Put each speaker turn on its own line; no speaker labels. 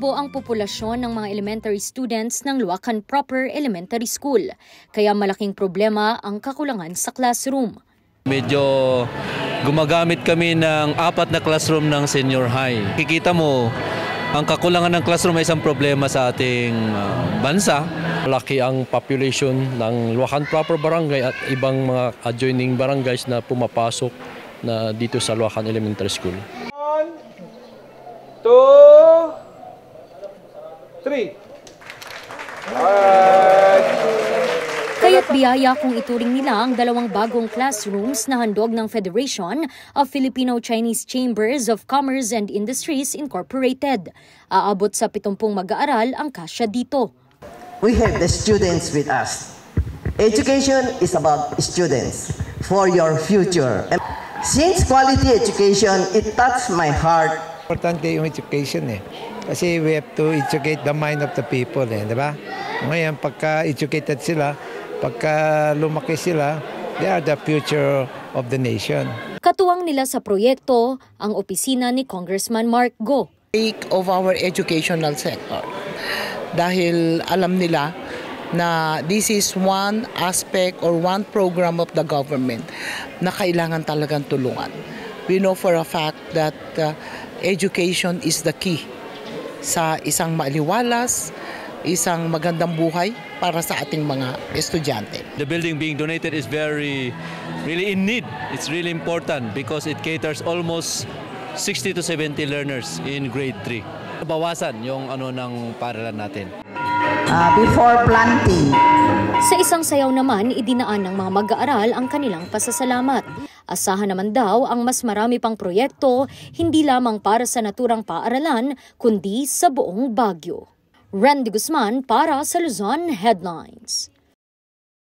2,000 ang populasyon ng mga elementary students ng Luacan Proper Elementary School, kaya malaking problema ang kakulangan sa classroom.
Medyo gumagamit kami ng 4 na classroom ng senior high. Kikita mo, ang kakulangan ng classroom ay isang problema sa ating bansa.
Laki ang population ng Luacan Proper Barangay at ibang mga adjoining barangays na pumapasok na dito sa Luacan Elementary School.
1, 2, 3.
Kaya't biyaya kung ituring nila ang 2 bagong classrooms na handog ng Federation of Filipino-Chinese Chambers of Commerce and Industries Incorporated. Aabot sa 70 mag-aaral ang kasya dito.
We have the students with us. Education is about students for your future. And since quality education, it touched my heart.
Importante yung education kasi we have to educate the mind of the people di ba? Ngayon pagka-educated sila, pagka lumaki sila, they are the future of the nation.
Katuwang nila sa proyekto ang opisina ni Congressman Mark Go.
Of our educational sector. Dahil alam nila na this is one aspect or one program of the government na kailangan talagang tulungan. We know for a fact that education is the key sa isang maaliwalas, isang magandang buhay para sa ating mga estudyante.
The building being donated is really in need. It's really important because it caters almost 60 to 70 learners in grade 3. Bawasan yung ng paaralan natin.
Before planting.
Sa isang sayaw naman, idinaan ng mga mag-aaral ang kanilang pasasalamat. Asahan naman daw ang mas marami pang proyekto, hindi lamang para sa naturang paaralan, kundi sa buong Baguio. Randy Guzman para sa Luzon Headlines.